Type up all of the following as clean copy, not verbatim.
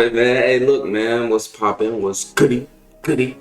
poppin', man? Hey, look, man, what's poppin'? What's goody? Good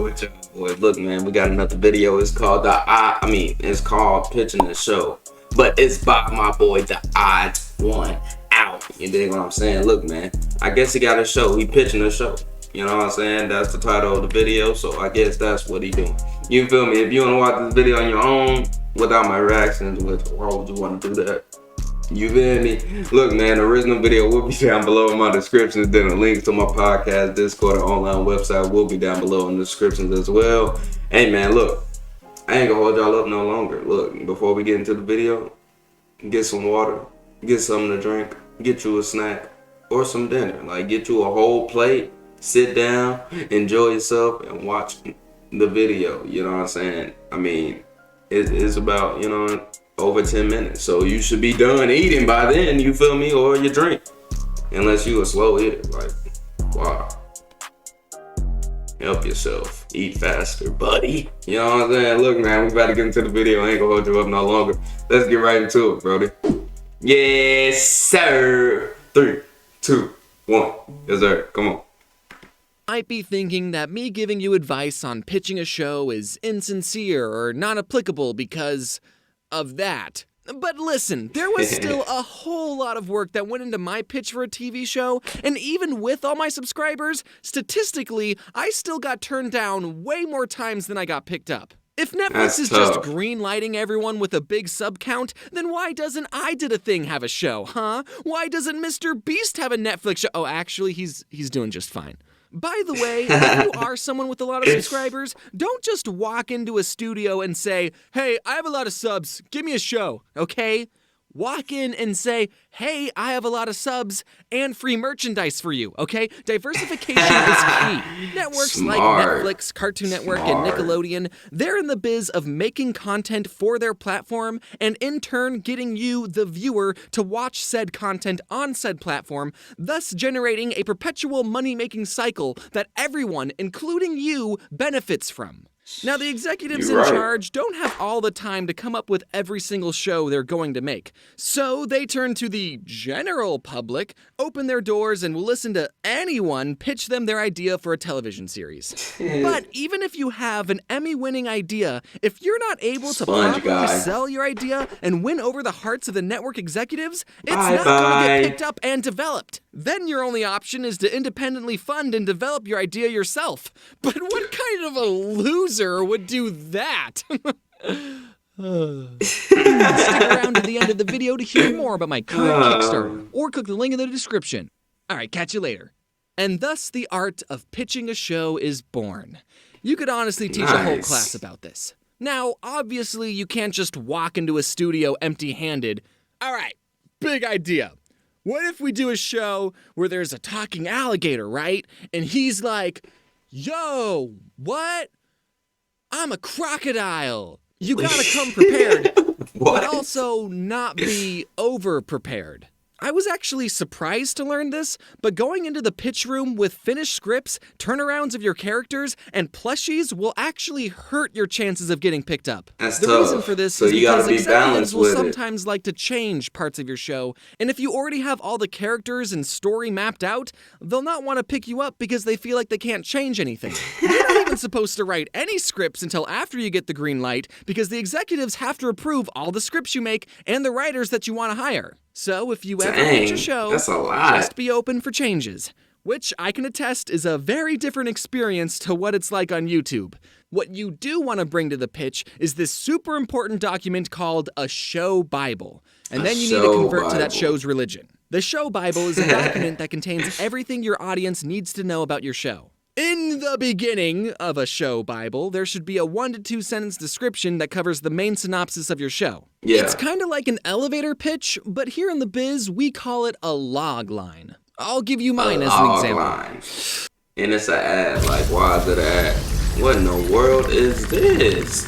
with y'all, boy. Look, man, we got another video. It's called it's called Pitching the Show, but it's by my boy, TheOdd1sOut. You dig what I'm saying? Look, man, I guess he got a show. He pitching a show. You know what I'm saying? That's the title of the video, so I guess that's what he doing. You feel me? If you want to watch this video on your own without my reactions, why would you want to do that? You feel me? Look, man, the original video will be down below in my descriptions. Then the links to my podcast, Discord, and online website will be down below in the descriptions as well. Hey, man, look, I ain't gonna hold y'all up no longer. Look, before we get into the video, get some water, get something to drink, get you a snack or some dinner. Like, get you a whole plate, sit down, enjoy yourself, and watch the video. You know what I'm saying? I mean, it's about, over 10 minutes, so you should be done eating by then, you feel me, or your drink, unless you a slow eater. Like, wow, help yourself, eat faster, buddy. You know what I'm saying? Look, man, we about to get into the video. I ain't gonna hold you up no longer. Let's get right into it, brody. Yes, sir. 3, 2, 1. Yes, sir. Come on. Might be thinking that me giving you advice on pitching a show is insincere or not applicable because of that. But listen, there was still a whole lot of work that went into my pitch for a TV show, and even with all my subscribers, statistically, I still got turned down way more times than I got picked up. If Netflix is just green-lighting everyone with a big sub count, then why doesn't I Did a Thing have a show, huh? Why doesn't Mr. Beast have a Netflix show? Oh, actually, he's doing just fine. By the way, if you are someone with a lot of subscribers, don't just walk into a studio and say, hey, I have a lot of subs, give me a show, okay? Walk in and say, hey, I have a lot of subs and free merchandise for you, okay? Diversification is key. Networks like Netflix, Cartoon Network, and Nickelodeon, they're in the biz of making content for their platform and in turn getting you, the viewer, to watch said content on said platform, thus generating a perpetual money-making cycle that everyone, including you, benefits from. Now, the executives in charge don't have all the time to come up with every single show they're going to make, so they turn to the general public, open their doors, and will listen to anyone pitch them their idea for a television series. But even if you have an Emmy-winning idea, if you're not able to properly sell your idea and win over the hearts of the network executives, it's not going to get picked up and developed. Then your only option is to independently fund and develop your idea yourself. But what kind of a loser would do that? Stick around to the end of the video to hear more about my current Kickstarter, or click the link in the description. Alright, catch you later. And thus the art of pitching a show is born. You could honestly teach a whole class about this. Now, obviously you can't just walk into a studio empty-handed. Alright, big idea. What if we do a show where there's a talking alligator, right? And he's like, yo, what? I'm a crocodile. You gotta come prepared, but also not be over-prepared. I was actually surprised to learn this, but going into the pitch room with finished scripts, turnarounds of your characters, and plushies will actually hurt your chances of getting picked up. The reason for this is because executives will sometimes like to change parts of your show, and if you already have all the characters and story mapped out, they'll not want to pick you up because they feel like they can't change anything. You're not even supposed to write any scripts until after you get the green light, because the executives have to approve all the scripts you make and the writers that you want to hire. So if you ever pitch a show, just be open for changes, which I can attest is a very different experience to what it's like on YouTube. What you do want to bring to the pitch is this super important document called a show Bible, and then you need to convert to that show's religion. The show Bible is a document that contains everything your audience needs to know about your show. In the beginning of a show Bible, there should be a 1 to 2 sentence description that covers the main synopsis of your show. Yeah. It's kind of like an elevator pitch, but here in the biz, we call it a log line. I'll give you mine as an example. And it's an ad. Like, why is it an ad? What in the world is this?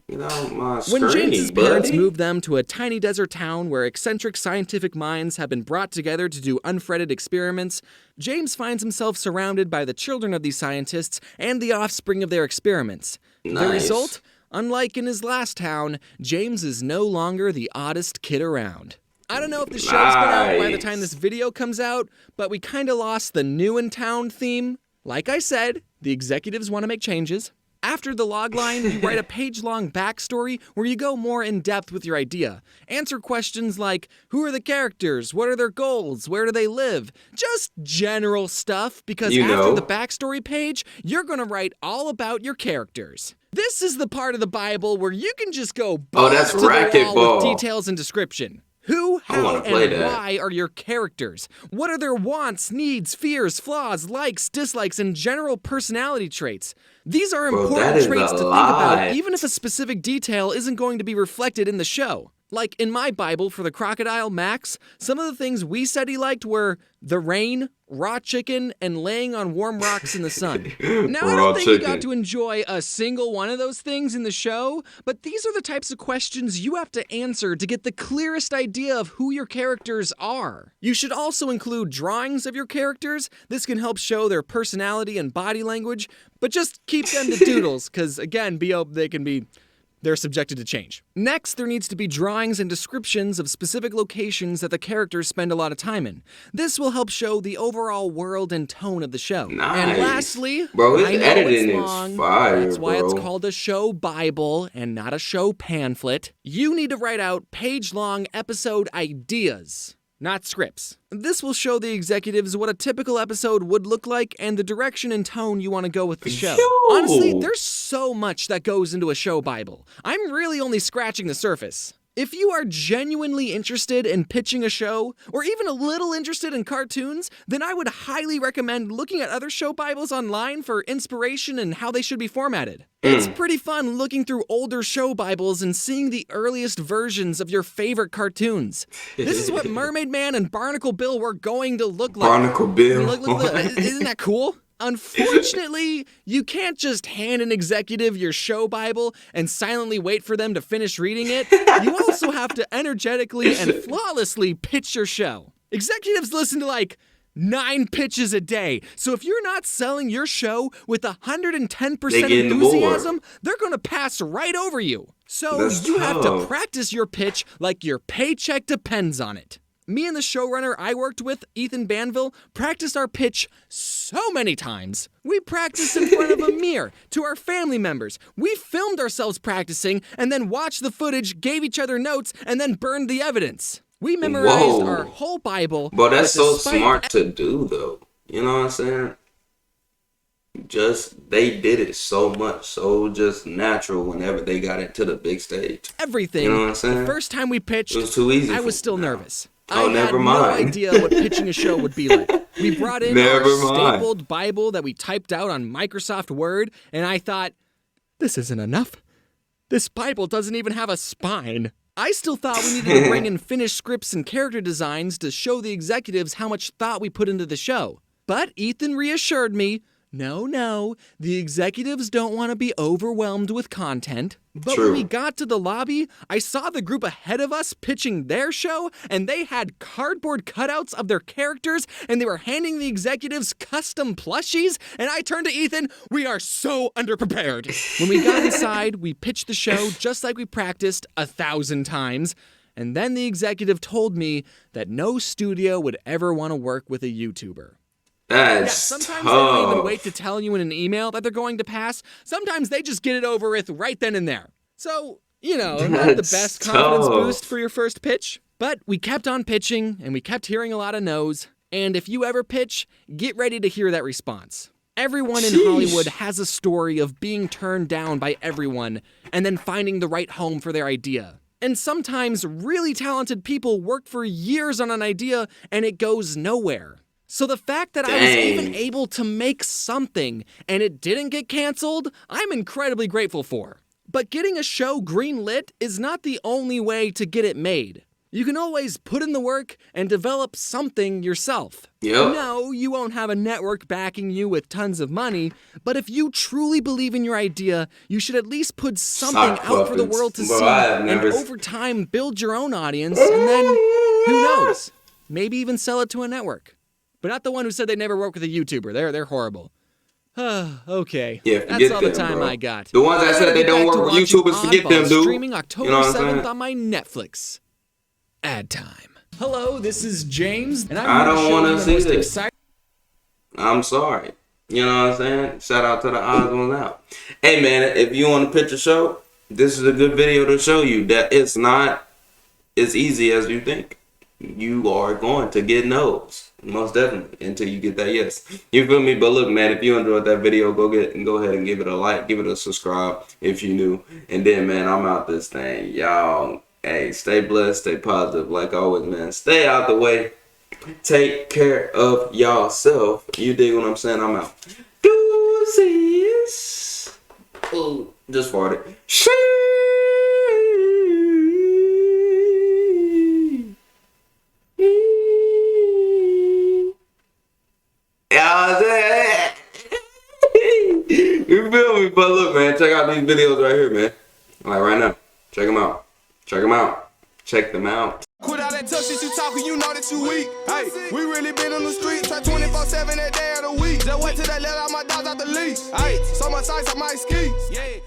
Get out my screen, when James's parents moved them to a tiny desert town where eccentric scientific minds have been brought together to do unfretted experiments, James finds himself surrounded by the children of these scientists and the offspring of their experiments. The result? Unlike in his last town, James is no longer the oddest kid around. I don't know if the show's been out by the Nice. time this video comes out, but we kinda lost the new in town theme. Like I said, the executives want to make changes. After the logline, you write a page-long backstory where you go more in-depth with your idea. Answer questions like, who are the characters? What are their goals? Where do they live? Just general stuff, because after the backstory page, you're gonna write all about your characters. This is the part of the Bible where you can just go balls to the wall with details and description. Who, how, and why are your characters? What are their wants, needs, fears, flaws, likes, dislikes, and general personality traits? These are important traits to think about, even if a specific detail isn't going to be reflected in the show. Like in my Bible for the crocodile, Max, some of the things we said he liked were the rain, raw chicken, and laying on warm rocks in the sun. Now, I don't think he got to enjoy a single one of those things in the show, but these are the types of questions you have to answer to get the clearest idea of who your characters are. You should also include drawings of your characters. This can help show their personality and body language, but just keep them to doodles, because again, they're subjected to change. Next, there needs to be drawings and descriptions of specific locations that the characters spend a lot of time in. This will help show the overall world and tone of the show. Nice. And lastly, bro, his I know editing it's long, is fire, that's why it's called a show Bible and not a show pamphlet. You need to write out page-long episode ideas, not scripts. This will show the executives what a typical episode would look like and the direction and tone you want to go with the show. Honestly, there's so much that goes into a show Bible. I'm really only scratching the surface. If you are genuinely interested in pitching a show, or even a little interested in cartoons, then I would highly recommend looking at other show Bibles online for inspiration and how they should be formatted. It's pretty fun looking through older show Bibles and seeing the earliest versions of your favorite cartoons. This is what Mermaid Man and Barnacle Bill were going to look like. Barnacle Bill. I mean, isn't that cool? Unfortunately, you can't just hand an executive your show Bible and silently wait for them to finish reading it. You also have to energetically and flawlessly pitch your show. Executives listen to like 9 pitches a day. So if you're not selling your show with 110% enthusiasm, they're going to pass right over you. So you have to practice your pitch like your paycheck depends on it. Me and the showrunner I worked with, Ethan Banville, practiced our pitch so many times. We practiced in front of a mirror, to our family members. We filmed ourselves practicing and then watched the footage, gave each other notes, and then burned the evidence. We memorized our whole Bible. But that's so smart to do, though. You know what I'm saying? They did it so much, so just natural whenever they got into the big stage. Everything. You know what I'm saying? The first time we pitched, it was too easy. I was still nervous. Oh, I had no idea what pitching a show would be like. We brought in our stapled Bible that we typed out on Microsoft Word, and I thought, this isn't enough. This Bible doesn't even have a spine. I still thought we needed to bring in finished scripts and character designs to show the executives how much thought we put into the show. But Ethan reassured me, no, the executives don't want to be overwhelmed with content. But when we got to the lobby, I saw the group ahead of us pitching their show, and they had cardboard cutouts of their characters, and they were handing the executives custom plushies, and I turned to Ethan, we are so underprepared. When we got inside, we pitched the show just like we practiced 1,000 times, and then the executive told me that no studio would ever want to work with a YouTuber. Sometimes they don't even wait to tell you in an email that they're going to pass. Sometimes they just get it over with right then and there. So, not the best confidence boost for your first pitch. But we kept on pitching, and we kept hearing a lot of no's. And if you ever pitch, get ready to hear that response. Everyone in Hollywood has a story of being turned down by everyone and then finding the right home for their idea. And sometimes really talented people work for years on an idea and it goes nowhere. So the fact that I was even able to make something and it didn't get canceled, I'm incredibly grateful for. But getting a show greenlit is not the only way to get it made. You can always put in the work and develop something yourself. No, you won't have a network backing you with tons of money, but if you truly believe in your idea, you should at least put something out for the world to see and over time build your own audience and then, who knows, maybe even sell it to a network. But not the one who said they never work with a YouTuber. They're horrible. Okay. Yeah, that's all the time I got. The ones that said they don't work with YouTubers, forget them, dude. Streaming October 7th on my Netflix. Ad time. Hello, this is James, and I don't want to see this. this. I'm sorry. You know what I'm saying? Shout out to the TheOdd1sOut. Hey man, if you want to pitch a show, this is a good video to show you that it's not as easy as you think. You are going to get no's, most definitely, until you get that yes. You feel me? But look, man, if you enjoyed that video, go ahead and give it a like, give it a subscribe if you new. And then, man, I'm out this thing, y'all. Hey, stay blessed, stay positive, like always, man. Stay out the way. Take care of yourself. You dig what I'm saying? I'm out. Deuces. Ooh, just farted. You feel me? But look, man, check out these videos right here, man. Like right now. Check them out. Check them out. Check them out. Quit all that tough shit you talking, you know that you weak. Hey, we really been on the streets, 24/7 that day of the week. Just wait till they let all my dogs out the leash. Hey, so much ice, I might ski. Yeah.